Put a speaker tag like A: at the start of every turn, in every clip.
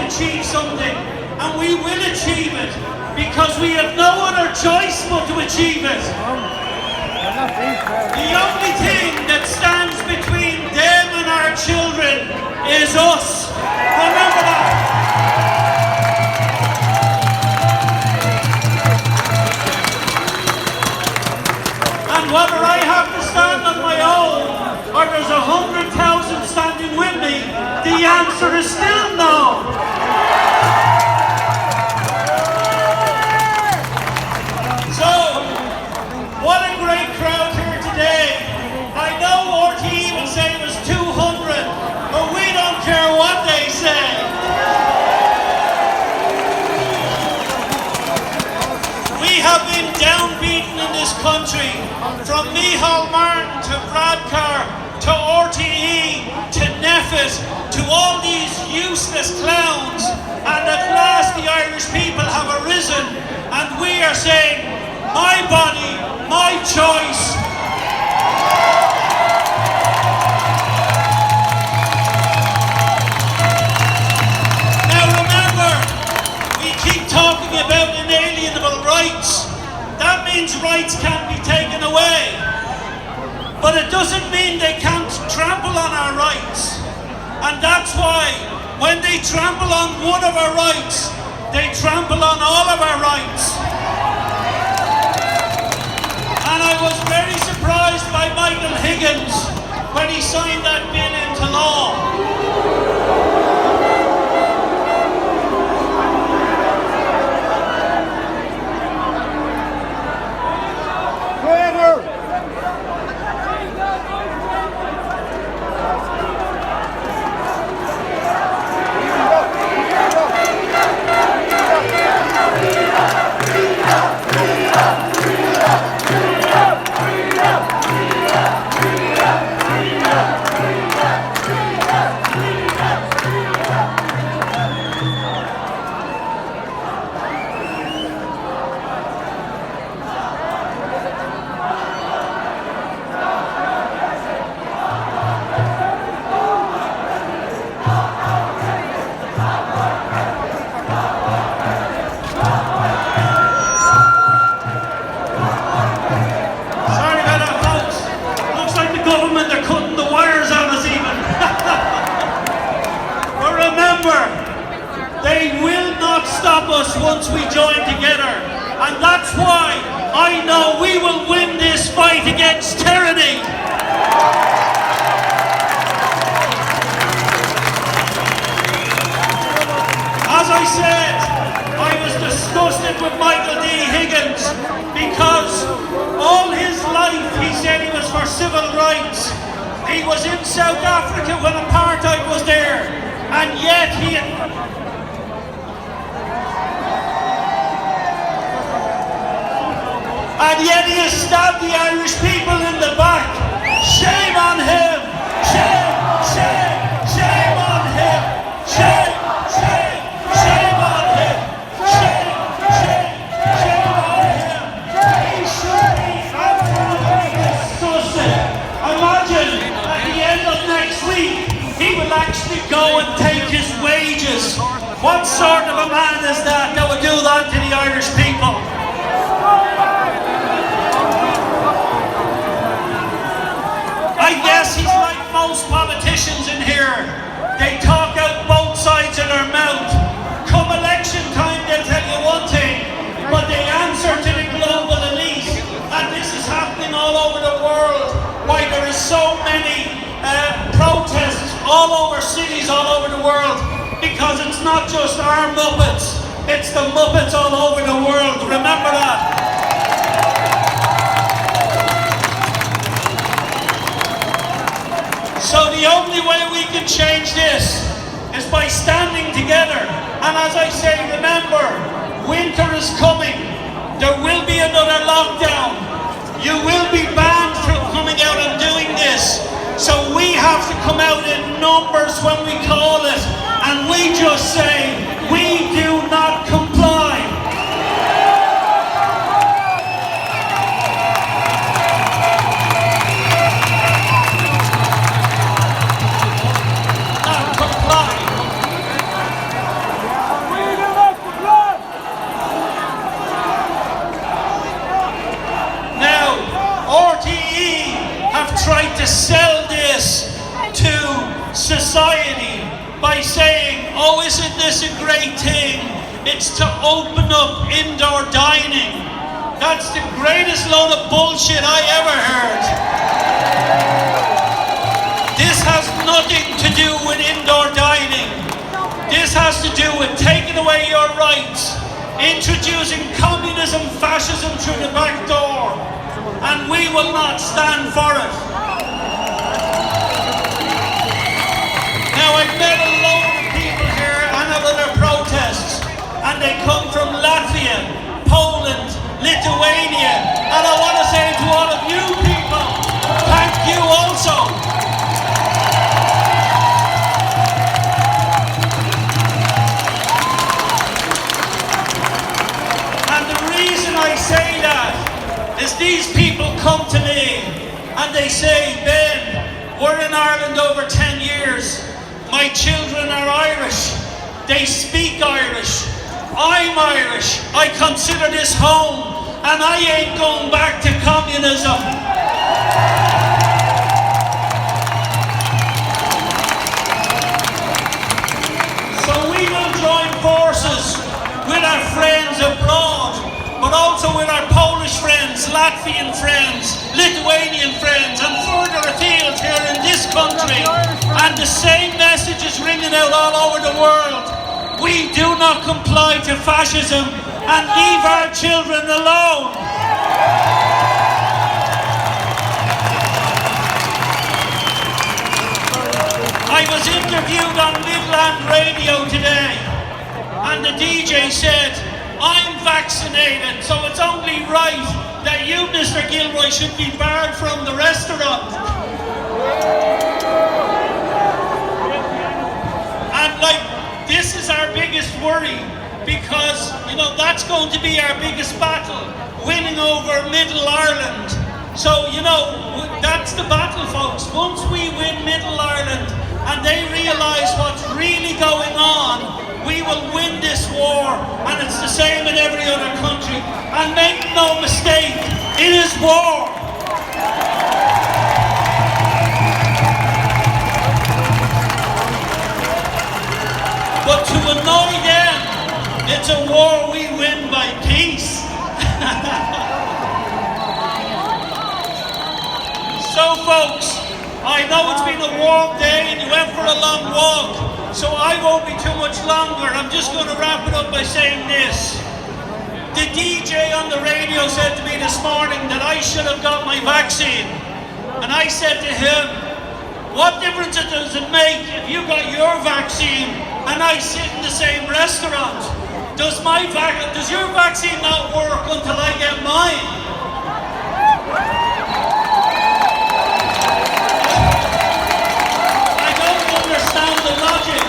A: achieve something, and we will achieve it, because we have no other choice but to achieve it. The only thing that stands between them and our children is us. Remember that. And whether I have to stand on my own, or there's 100,000 standing with me, the answer is still no. So, what a great crowd here today. I know RTE will say it was 200, but we don't care what they say. We have been downbeaten in this country, from Micheál Martin to Bradcar, to RTE, to Neffet, to all these useless clowns, and at last the Irish people have arisen, and we are saying, my body, my choice. Now remember, we keep talking about inalienable rights. That means rights can't be taken away. But it doesn't mean they can't trample on our rights. And that's why, when they trample on one of our rights, they trample on all of our rights. And I was very surprised by Michael Higgins when he signed that bill into law. They will not stop us once we join together, and that's why I know we will win this fight against tyranny. As I said, I was disgusted with Michael D. Higgins, because all his life he said he was for civil rights. He was in South Africa when apartheid was there, and yet he has stabbed the Irish people in the back. Shame on him! Shame! Shame! Shame on him! Shame! Shame! Shame on him! Shame! Shame! Shame on him! He should be absolutely disgusted. Imagine at the end of next week, he will actually go and take his wages. What sort of a man is that would do that to the Irish people? I guess he's like most politicians in here. They talk out both sides of their mouth. Come election time, they'll tell you one thing, but they answer to the global elite. And this is happening all over the world. Why there is so many protests all over cities, all over the world, because it's not just our Muppets, it's the Muppets all over the world. Remember that. So the only way we can change this is by standing together. And as I say, remember, winter is coming. There will be another lockdown. You will be banned from coming out and doing this. So we have to come out in numbers when we call it. And we just say, we do not comply. society by saying, oh, isn't this a great thing? It's to open up indoor dining. That's the greatest load of bullshit I ever heard. This has nothing to do with indoor dining. This has to do with taking away your rights, introducing communism, fascism through the back door, and we will not stand for it. Now, I've met a load of people here and at other protests, and they come from Latvia, Poland, Lithuania, and I want to say to all of you people, thank you also. And the reason I say that is these people come to me and they say, Ben, we're in Ireland over 10 years. My children are Irish. They speak Irish. I'm Irish. I consider this home, and I ain't going back to communism. So we will join forces with our friends abroad, but also with our Polish friends, Latvian friends, Lithuanian friends, and further afield here in this country. And the same message is ringing out all over the world. We do not comply to fascism and leave our children alone. I was interviewed on Midland Radio today, and the DJ said, I'm vaccinated, so it's only right that you, Mr. Gilroy, should be barred from the restaurant. And this is our biggest worry, because, that's going to be our biggest battle, winning over Middle Ireland. So, that's the battle, folks. Once we win Middle Ireland and they realise what's really going on, we will win this war, and it's the same in every other country. And make no mistake, it is war. But to annoy them, it's a war we win by peace. So folks, I know it's been a warm day and you went for a long walk, so I won't be too much longer. I'm just going to wrap it up by saying this. The DJ on the radio said to me this morning that I should have got my vaccine. And I said to him, what difference does it make if you got your vaccine and I sit in the same restaurant? Does your vaccine not work until I get mine? I don't understand the logic.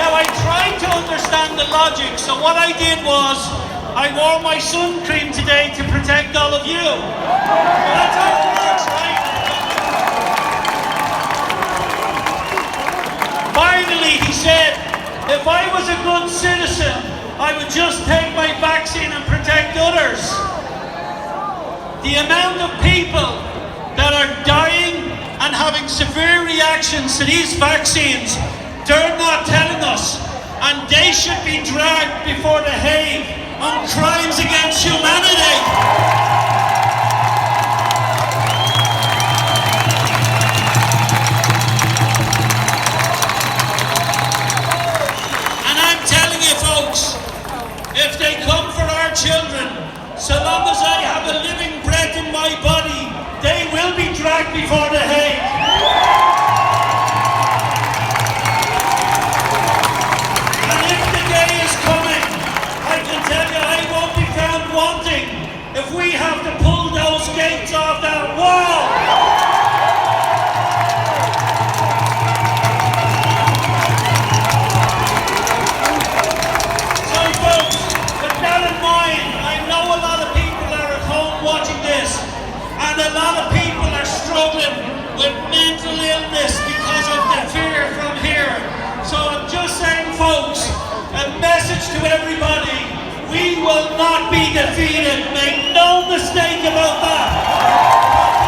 A: Now, I tried to understand the logic, so what I did was I wore my sun cream today to protect all of you. That's how it works, right? Finally, he said, if I was a good citizen, I would just take my vaccine and protect others. The amount of people that are dying and having severe reactions to these vaccines, they're not telling us, and they should be dragged before the Hague on crimes against humanity. If they come for our children, so long as I have a living breath in my body, they will be dragged before the Hague. And if the day is coming, I can tell you I won't be found wanting if we have to pull those gates off that wall. A lot of people are struggling with mental illness because of the fear from here. So I'm just saying, folks, a message to everybody, we will not be defeated. Make no mistake about that.